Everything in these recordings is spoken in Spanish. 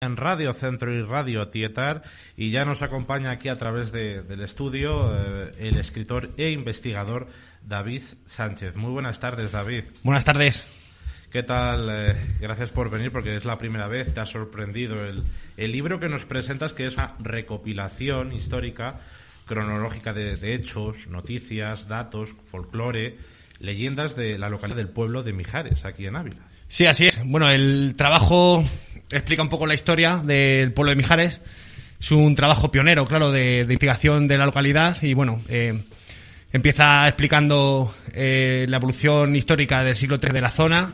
En Radio Centro y Radio Tietar, y ya nos acompaña aquí a través del estudio el escritor e investigador David Sánchez. Muy buenas tardes, David. Buenas tardes. ¿Qué tal? Gracias por venir, porque es la primera vez. Te ha sorprendido el libro que nos presentas, que es una recopilación histórica, cronológica de hechos, noticias, datos, folclore, leyendas de la localidad del pueblo de Mijares, aquí en Ávila. Sí, así es. Bueno, el trabajo explica un poco la historia del pueblo de Mijares. Es un trabajo pionero, claro, de investigación de la localidad y, bueno, empieza explicando la evolución histórica del siglo III de la zona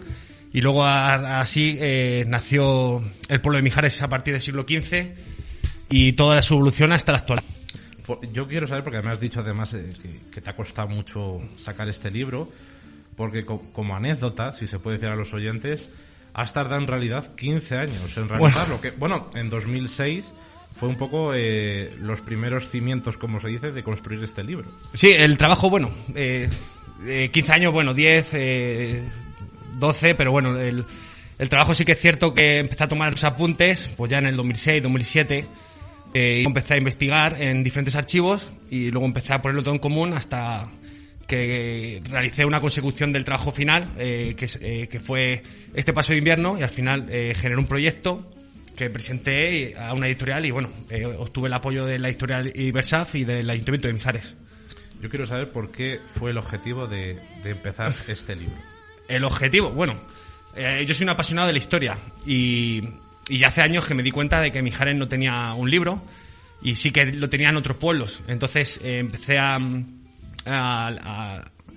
y luego así nació el pueblo de Mijares a partir del siglo XV y toda su evolución hasta la actualidad. Yo quiero saber, porque me has dicho además que te ha costado mucho sacar este libro, porque como anécdota, si se puede decir a los oyentes, has tardado en realidad 15 años en realizarlo. En 2006 fue un poco los primeros cimientos, como se dice, de construir este libro. Sí, el trabajo, 15 años, 10, 12, pero bueno, el trabajo sí que es cierto que empecé a tomar los apuntes, pues ya en el 2006, 2007, empecé a investigar en diferentes archivos y luego empecé a ponerlo todo en común hasta que realicé una consecución del trabajo final, que fue este paso de invierno, y al final generé un proyecto que presenté a una editorial y obtuve el apoyo de la editorial Ibersaf y del Ayuntamiento de Mijares. Yo quiero saber por qué fue el objetivo de empezar este libro. El objetivo, yo soy un apasionado de la historia y ya hace años que me di cuenta de que Mijares no tenía un libro y sí que lo tenían otros pueblos. Entonces empecé a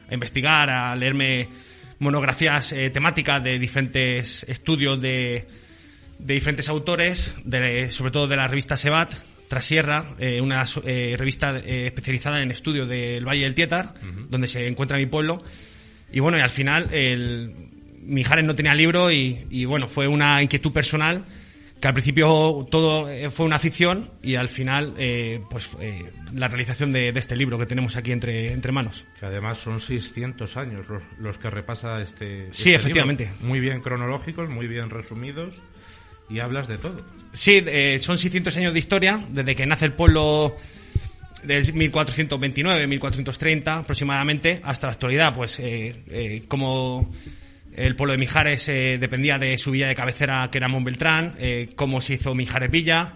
investigar, a leerme monografías temáticas de diferentes estudios de diferentes autores, sobre todo de la revista Sebat, Trasierra, una revista especializada en estudios del Valle del Tietar, donde se encuentra mi pueblo. Y y al final Mijares no tenía libro y fue una inquietud personal, que al principio todo fue una ficción y al final la realización de este libro que tenemos aquí entre manos. Que además son 600 años los que repasa este Sí, efectivamente. Libro. Muy bien cronológicos, muy bien resumidos, y hablas de todo. Sí, son 600 años de historia, desde que nace el pueblo del 1429, 1430 aproximadamente, hasta la actualidad, como el pueblo de Mijares dependía de su villa de cabecera, que era Montbeltrán, cómo se hizo Mijares Villa,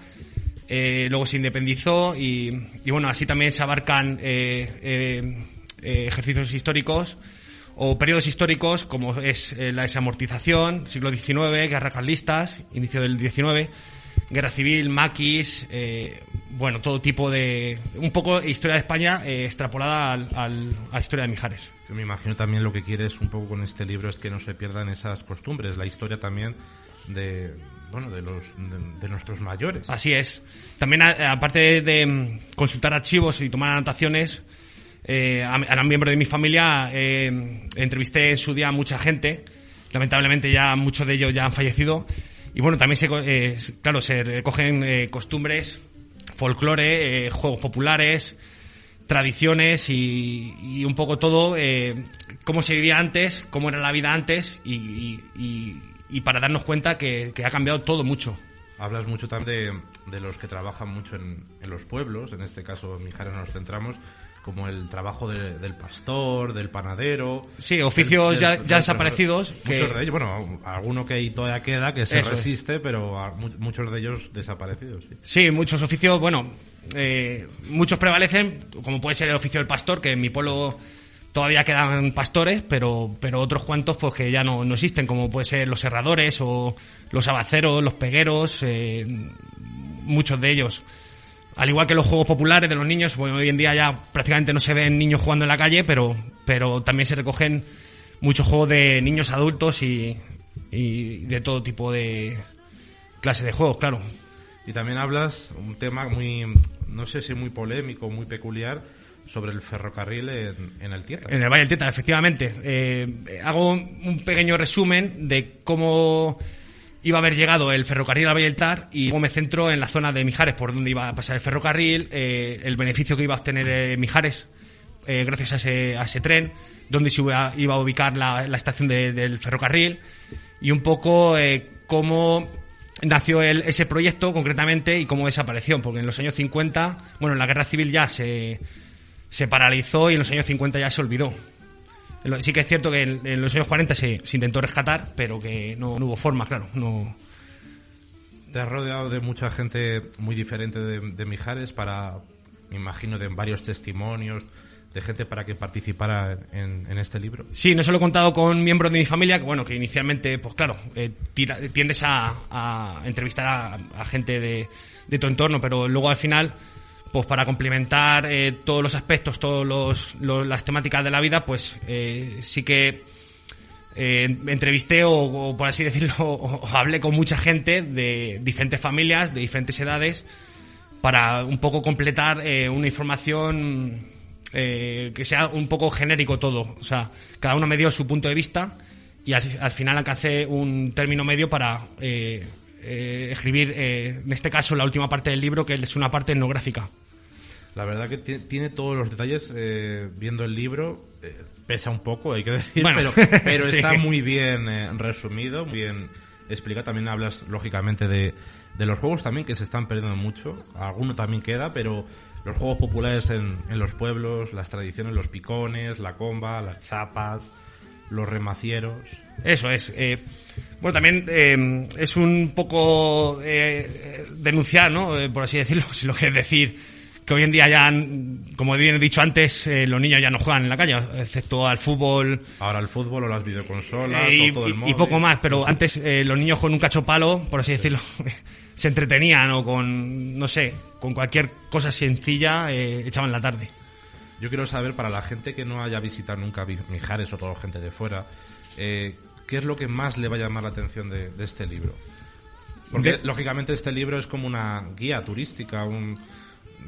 luego se independizó y así también se abarcan ejercicios históricos o periodos históricos, como es la desamortización, siglo XIX, guerras carlistas, inicio del XIX, guerra civil, maquis, todo tipo de... un poco historia de España extrapolada a la historia de Mijares. Yo me imagino también lo que quieres un poco con este libro es que no se pierdan esas costumbres, la historia también de nuestros mayores. Así es. También, aparte de consultar archivos y tomar anotaciones, a miembros de mi familia entrevisté en su día a mucha gente. Lamentablemente ya muchos de ellos ya han fallecido. Y también se recogen costumbres, folclore, juegos populares, tradiciones y un poco todo, cómo se vivía antes, cómo era la vida antes y para darnos cuenta que ha cambiado todo mucho. Hablas mucho también de los que trabajan mucho en los pueblos, en este caso en Mijares nos centramos, como el trabajo del pastor, del panadero. Sí, oficios ya desaparecidos. Muchos de ellos, alguno que ahí todavía queda, que se resiste, pero muchos de ellos desaparecidos. Sí, muchos oficios, muchos prevalecen, como puede ser el oficio del pastor, que en mi pueblo todavía quedan pastores, pero otros cuantos que ya no existen, como puede ser los herradores o los abaceros, los pegueros, muchos de ellos. Al igual que los juegos populares de los niños, hoy en día ya prácticamente no se ven niños jugando en la calle, pero también se recogen muchos juegos de niños, adultos y de todo tipo de clase de juegos, claro. Y también hablas un tema muy, no sé si muy polémico, muy peculiar, sobre el ferrocarril en el Tietar. En el Valle del Tietar, efectivamente. Hago un pequeño resumen de cómo iba a haber llegado el ferrocarril al Valle del Tietar y luego me centro en la zona de Mijares, por donde iba a pasar el ferrocarril, el beneficio que iba a obtener Mijares gracias a ese tren, donde se iba a ubicar la estación del ferrocarril y un poco cómo nació ese proyecto concretamente y cómo desapareció, porque en los años 50, bueno, en la guerra civil ya se paralizó y en los años 50 ya se olvidó. Sí que es cierto que en los años 40 se intentó rescatar, pero que no hubo forma, claro. No. Te has rodeado de mucha gente muy diferente de Mijares me imagino, de varios testimonios, de gente para que participara en este libro. Sí, no solo he contado con miembros de mi familia, que inicialmente, pues claro, tiendes a entrevistar a gente de tu entorno, pero luego al final, pues para complementar todos los aspectos, las temáticas de la vida, pues sí que entrevisté o por así decirlo, o hablé con mucha gente de diferentes familias, de diferentes edades, para un poco completar una información que sea un poco genérico todo. O sea, cada uno me dio su punto de vista y al final alcancé un término medio para escribir, en este caso, la última parte del libro, que es una parte etnográfica. La verdad que tiene todos los detalles, viendo el libro, pesa un poco, hay que decir, bueno, pero sí. Está muy bien resumido, muy bien explicado. También hablas, lógicamente, de los juegos también, que se están perdiendo mucho. Alguno también queda, pero los juegos populares en los pueblos, las tradiciones, los picones, la comba, las chapas, los remacieros. Eso es. Bueno, también es un poco denunciar, ¿no? Por así decirlo, si lo quieres decir, que hoy en día ya, como bien he dicho antes, los niños ya no juegan en la calle, excepto al fútbol. Ahora el fútbol o las videoconsolas o todo el móvil. Y poco más, pero antes los niños con un cachopalo, por así decirlo, se entretenían o con, no sé, con cualquier cosa sencilla echaban la tarde. Yo quiero saber, para la gente que no haya visitado nunca Mijares o toda la gente de fuera, ¿qué es lo que más le va a llamar la atención de este libro? Porque, lógicamente, este libro es como una guía turística,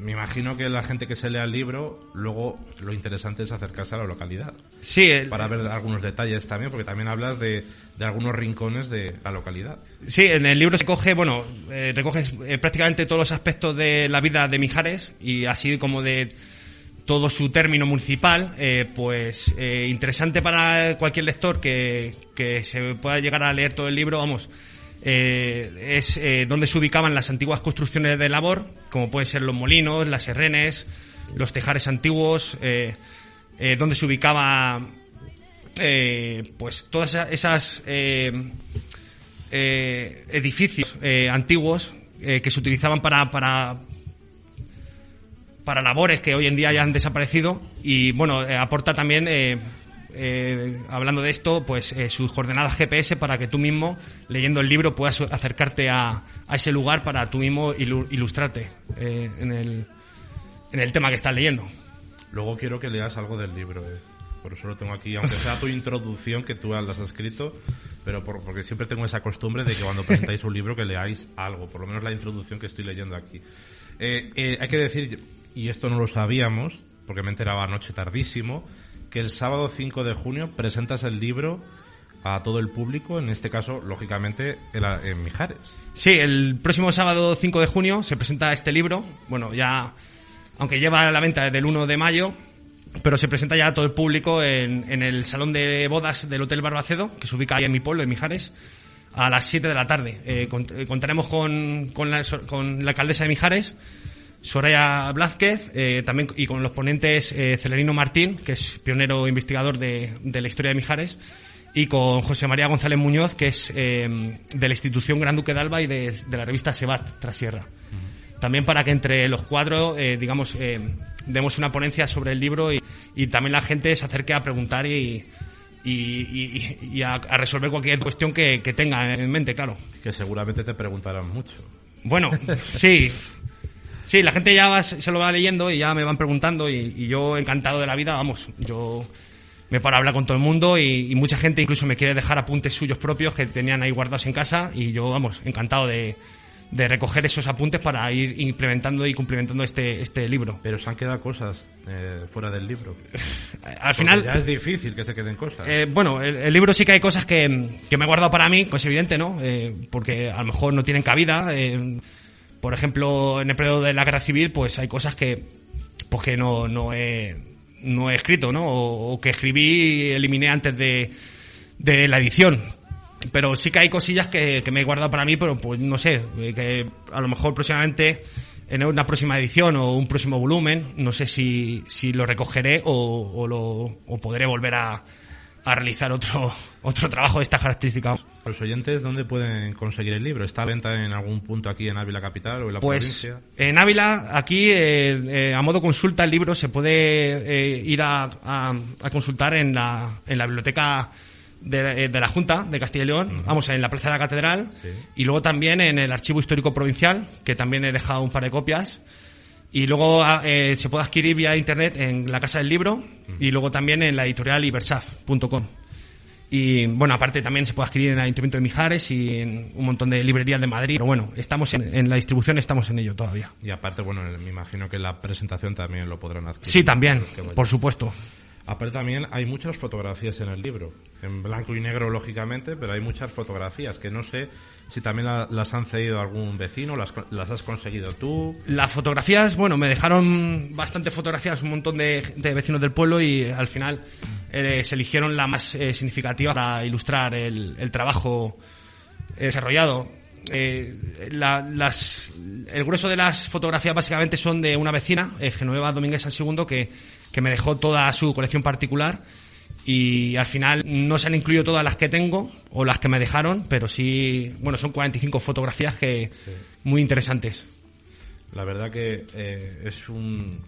me imagino que la gente que se lea el libro, luego lo interesante es acercarse a la localidad. Sí. Para ver algunos detalles también, porque también hablas de algunos rincones de la localidad. Sí, en el libro se recoges prácticamente todos los aspectos de la vida de Mijares, y así como de todo su término municipal, interesante para cualquier lector que se pueda llegar a leer todo el libro, vamos. Es donde se ubicaban las antiguas construcciones de labor, como pueden ser los molinos, las herrenes, los tejares antiguos, donde se ubicaba pues todas esas edificios antiguos que se utilizaban para labores que hoy en día ya han desaparecido. Y bueno, aporta también hablando de esto, pues sus coordenadas GPS, para que tú mismo, leyendo el libro, puedas acercarte a ese lugar para tú mismo ilustrarte en el tema que estás leyendo. Luego quiero que leas algo del libro, por eso lo tengo aquí, aunque sea tu introducción, que tú las has escrito, pero porque siempre tengo esa costumbre de que cuando presentáis un libro que leáis algo, por lo menos la introducción que estoy leyendo aquí. Hay que decir, y esto no lo sabíamos, porque me enteraba anoche tardísimo, que el sábado 5 de junio presentas el libro a todo el público, en este caso, lógicamente, en Mijares. Sí, el próximo sábado 5 de junio se presenta este libro, bueno, ya, aunque lleva a la venta desde el 1 de mayo, pero se presenta ya a todo el público en el salón de bodas del Hotel Barbacedo, que se ubica ahí en mi pueblo, en Mijares, a las 7 de la tarde. Contaremos con la alcaldesa de Mijares, Soraya Blázquez, también, y con los ponentes Celerino Martín, que es pionero investigador de la historia de Mijares, y con José María González Muñoz, que es de la institución Gran Duque de Alba y de la revista Sebat Trasierra. Uh-huh. También para que entre los cuadros, demos una ponencia sobre el libro y también la gente se acerque a preguntar y a resolver cualquier cuestión que tenga en mente, claro. Que seguramente te preguntarán mucho. Bueno, sí. Sí, la gente ya se lo va leyendo y ya me van preguntando y yo encantado de la vida, vamos, yo me paro a hablar con todo el mundo y mucha gente incluso me quiere dejar apuntes suyos propios que tenían ahí guardados en casa y yo, vamos, encantado de recoger esos apuntes para ir implementando y cumplimentando este libro. Pero se han quedado cosas fuera del libro. Al final ya es difícil que se queden cosas. Bueno, el libro sí que hay cosas que me he guardado para mí, pues es evidente, ¿no? Porque a lo mejor no tienen cabida. Por ejemplo, en el periodo de la Guerra Civil, pues hay cosas que no he escrito, ¿no? O que escribí y eliminé antes de la edición. Pero sí que hay cosillas que me he guardado para mí, pero pues no sé, que a lo mejor próximamente, en una próxima edición o un próximo volumen, no sé si lo recogeré o podré volver a realizar otro trabajo de estas características. Los oyentes, ¿dónde pueden conseguir el libro? ¿Está a venta en algún punto aquí en Ávila Capital o en la provincia? Pues en Ávila, aquí, a modo consulta, el libro se puede ir a consultar en la biblioteca de la Junta de Castilla y León, vamos, en la Plaza de la Catedral, sí. Y luego también en el Archivo Histórico Provincial, que también he dejado un par de copias. Y luego se puede adquirir vía internet en la Casa del Libro y luego también en la editorial ibersaf.com. Y bueno, aparte también se puede adquirir en el Ayuntamiento de Mijares y en un montón de librerías de Madrid. Pero bueno, estamos en la distribución, estamos en ello todavía. Y aparte, bueno, me imagino que la presentación también lo podrán adquirir. Sí, también, por supuesto. Aparte también hay muchas fotografías en el libro, en blanco y negro lógicamente, pero hay muchas fotografías que no sé si también las han cedido algún vecino, las has conseguido tú. Las fotografías, bueno, me dejaron bastantes fotografías, un montón de vecinos del pueblo y al final se eligieron la más significativa para ilustrar el trabajo desarrollado. El grueso de las fotografías básicamente son de una vecina, Genoveva Domínguez San Segundo, que me dejó toda su colección particular y al final no se han incluido todas las que tengo o las que me dejaron, pero sí, bueno, son 45 fotografías muy interesantes. La verdad que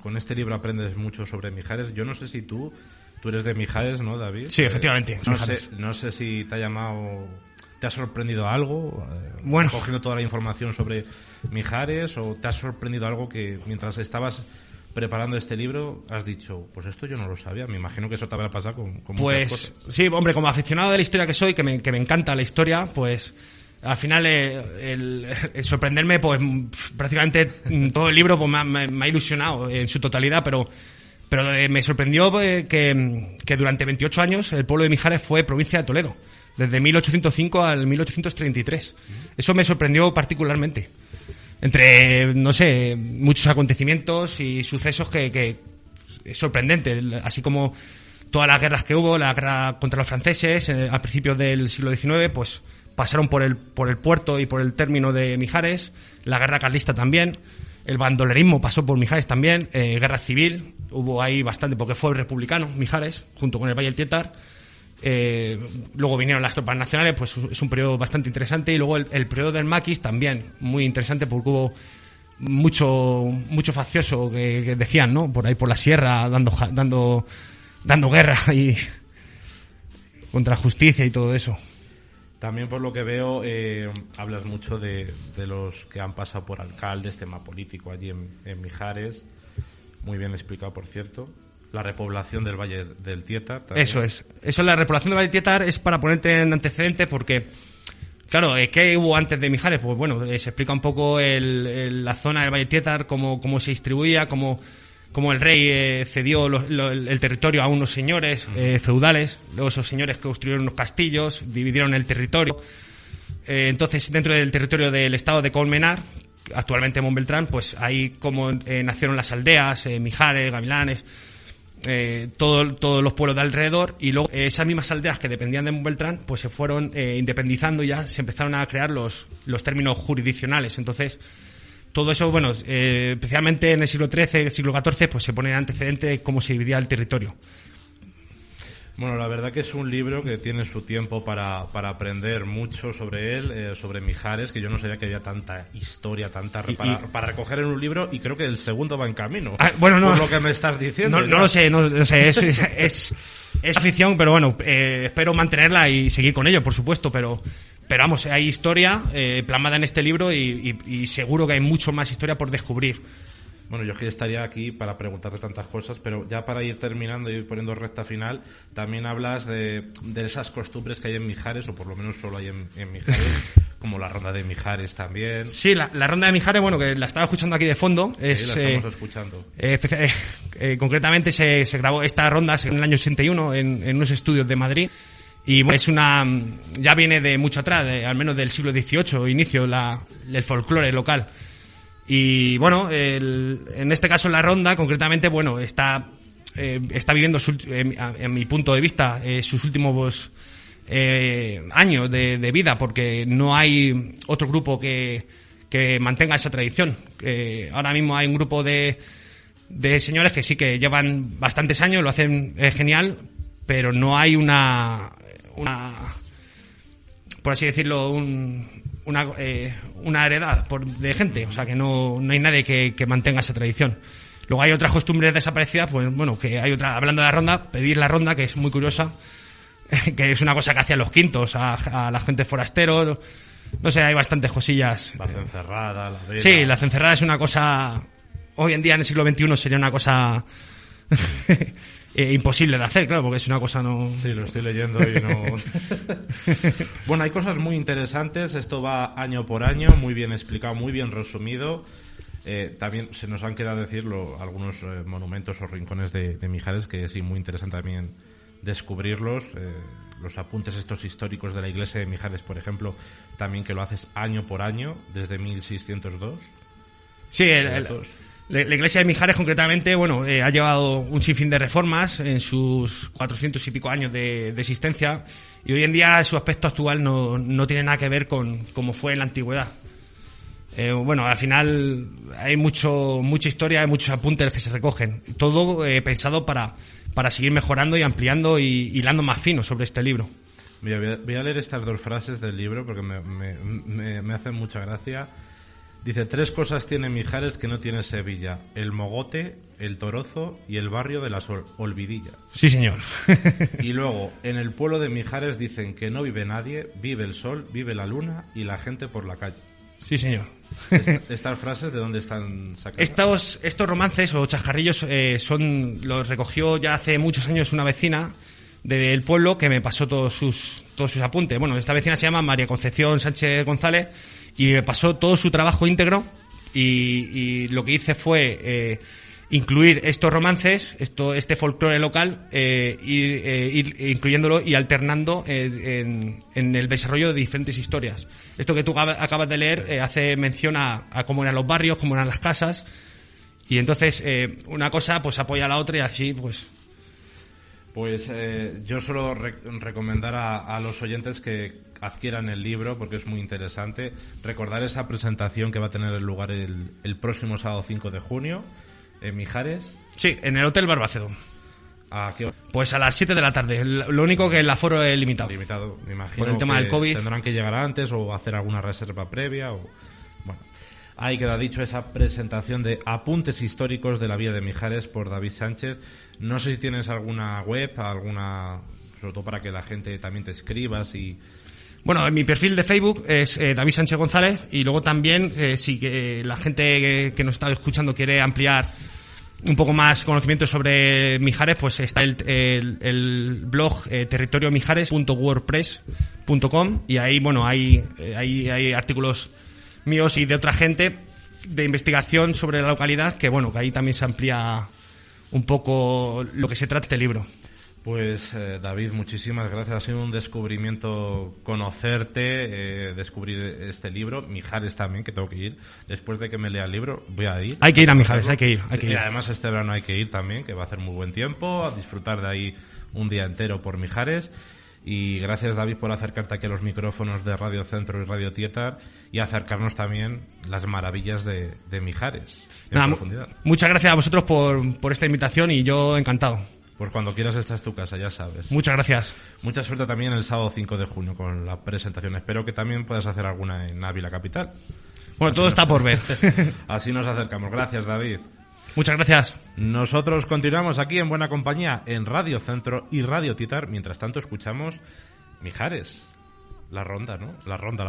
con este libro aprendes mucho sobre Mijares. Yo no sé si tú eres de Mijares, ¿no, David? Sí, efectivamente. No sé si te ha llamado, te ha sorprendido algo, bueno, cogiendo toda la información sobre Mijares, o te ha sorprendido algo que mientras estabas preparando este libro has dicho, pues esto yo no lo sabía. Me imagino que eso te habrá pasado con muchas cosas. Sí, hombre, como aficionado de la historia que soy, que me encanta la historia, pues al final el sorprenderme, pues prácticamente todo el libro pues, me ha ilusionado en su totalidad, pero me sorprendió que durante 28 años el pueblo de Mijares fue provincia de Toledo, desde 1805 al 1833. Eso me sorprendió particularmente. Entre, no sé, muchos acontecimientos y sucesos que es sorprendente, así como todas las guerras que hubo, la guerra contra los franceses al principio del siglo XIX, pues pasaron por el puerto y por el término de Mijares, la guerra carlista también, el bandolerismo pasó por Mijares también, guerra civil, hubo ahí bastante, porque fue republicano Mijares, junto con el Valle del Tietar. Luego vinieron las tropas nacionales, pues es un periodo bastante interesante, y luego el periodo del maquis también muy interesante, porque hubo mucho faccioso que decían, ¿no? Por ahí por la sierra dando guerra y contra justicia y todo eso. También por lo que veo hablas mucho de los que han pasado por alcaldes, tema político allí en Mijares, muy bien explicado, por cierto. La repoblación del Valle del Tietar también. Eso, la repoblación del Valle del Tietar es para ponerte en antecedente, porque claro, ¿qué hubo antes de Mijares? Pues bueno, se explica un poco la zona del Valle del Tietar, cómo se distribuía, cómo el rey cedió el territorio a unos señores feudales, luego esos señores construyeron unos castillos, dividieron el territorio. Entonces, dentro del territorio del estado de Colmenar, actualmente Montbeltrán, pues ahí como nacieron las aldeas, Mijares, Gavilanes, todos los pueblos de alrededor, y luego esas mismas aldeas que dependían de Montbeltrán pues se fueron independizando, y ya se empezaron a crear los términos jurisdiccionales. Entonces todo eso, bueno, especialmente en el siglo XIII, el siglo XIV, pues se pone en antecedente de cómo se dividía el territorio. Bueno, la verdad que es un libro que tiene su tiempo para aprender mucho sobre él, sobre Mijares, que yo no sabía que había tanta historia, para recoger en un libro, y creo que el segundo va en camino. Bueno, no, por lo que me estás diciendo. No lo sé, es afición, pero bueno, espero mantenerla y seguir con ello, por supuesto, pero vamos, hay historia plasmada en este libro y seguro que hay mucho más historia por descubrir. Bueno, yo es que estaría aquí para preguntarte tantas cosas, pero ya para ir terminando y ir poniendo recta final, también hablas de esas costumbres que hay en Mijares, o por lo menos solo hay en Mijares, como la ronda de Mijares también. Sí, la ronda de Mijares, bueno, que la estaba escuchando aquí de fondo. Sí, la estamos escuchando. Concretamente se grabó esta ronda en el año 81 en unos estudios de Madrid. Y bueno, ya viene de mucho atrás, al menos del siglo XVIII, inicio el folclore local. Y bueno, en este caso la ronda, concretamente, bueno, está viviendo, en mi punto de vista, sus últimos años de vida, porque no hay otro grupo que mantenga esa tradición. Ahora mismo hay un grupo de señores que sí que llevan bastantes años, lo hacen genial, pero no hay una por así decirlo, una heredad de gente, o sea que no hay nadie que mantenga esa tradición. Luego hay otras costumbres desaparecidas, pues bueno, que hay otra, hablando de la ronda, pedir la ronda, que es muy curiosa, que es una cosa que hacían los quintos a la gente forastero, no sé, hay bastantes cosillas. La cencerrada, la vela. Sí, la cencerrada es una cosa, hoy en día en el siglo XXI sería una cosa imposible de hacer, claro, porque es una cosa no... Sí, lo estoy leyendo y no... Bueno, hay cosas muy interesantes, esto va año por año, muy bien explicado, muy bien resumido. También se nos han quedado decirlo algunos monumentos o rincones de Mijares, que sí, muy interesante también descubrirlos. Los apuntes estos históricos de la iglesia de Mijares, por ejemplo, también que lo haces año por año, desde 1602. Sí, la iglesia de Mijares concretamente, bueno, ha llevado un sinfín de reformas en sus 400 y pico años de existencia, y hoy en día su aspecto actual no tiene nada que ver con cómo fue en la antigüedad. Bueno, al final hay mucha historia, hay muchos apuntes que se recogen, todo pensado para seguir mejorando y ampliando y hilando más fino sobre este libro. Mira, voy a leer estas dos frases del libro porque me hacen mucha gracia. Dice: 3 cosas tiene Mijares que no tiene Sevilla: el mogote, el torozo y el barrio de las olvidillas. Sí, señor. Y luego, en el pueblo de Mijares dicen que no vive nadie, vive el sol, vive la luna y la gente por la calle. Sí, señor. ¿Estas frases de dónde están sacadas? Estos romances o chascarrillos los recogió ya hace muchos años una vecina del pueblo que me pasó todos sus apuntes. Bueno, esta vecina se llama María Concepción Sánchez González y me pasó todo su trabajo íntegro y lo que hice fue incluir estos romances, este folclore local, ir incluyéndolo y alternando en el desarrollo de diferentes historias. Esto que tú acabas de leer hace mención a cómo eran los barrios, cómo eran las casas, y entonces una cosa pues apoya a la otra y así pues... Pues yo suelo recomendar a los oyentes que adquieran el libro porque es muy interesante. Recordar esa presentación que va a tener lugar el próximo sábado 5 de junio en Mijares. Sí, en el Hotel Barbacedo. ¿A qué hora? Pues a las 7 de la tarde. Lo único que el aforo es limitado. Limitado, me imagino. Por el tema del COVID. Tendrán que llegar antes o hacer alguna reserva previa. Bueno, ahí queda dicho esa presentación de apuntes históricos de la vía de Mijares por David Sánchez. No sé si tienes alguna web, sobre todo para que la gente también te escribas y... Bueno, en mi perfil de Facebook es David Sánchez González, y luego también si la gente que nos está escuchando quiere ampliar un poco más conocimiento sobre Mijares, pues está el blog territoriomijares.wordpress.com, y ahí bueno hay artículos míos y de otra gente de investigación sobre la localidad, que bueno, que ahí también se amplía un poco lo que se trata este libro. Pues David, muchísimas gracias. Ha sido un descubrimiento conocerte, descubrir este libro. Mijares también, que tengo que ir. Después de que me lea el libro, voy a ir. Hay que ir a Mijares, hay que ir. Y además este verano hay que ir también, que va a hacer muy buen tiempo, a disfrutar de ahí un día entero por Mijares. Y gracias, David, por acercarte aquí a los micrófonos de Radio Centro y Radio Tietar y acercarnos también las maravillas de Mijares en profundidad. Muchas gracias a vosotros por esta invitación y yo encantado. Pues cuando quieras esta es tu casa, ya sabes. Muchas gracias. Mucha suerte también el sábado 5 de junio con la presentación. Espero que también puedas hacer alguna en Ávila Capital. Bueno, todo está por ver. Así nos acercamos. Gracias, David. Muchas gracias. Nosotros continuamos aquí en buena compañía en Radio Centro y Radio Tietar. Mientras tanto escuchamos Mijares. La ronda, ¿no? La ronda.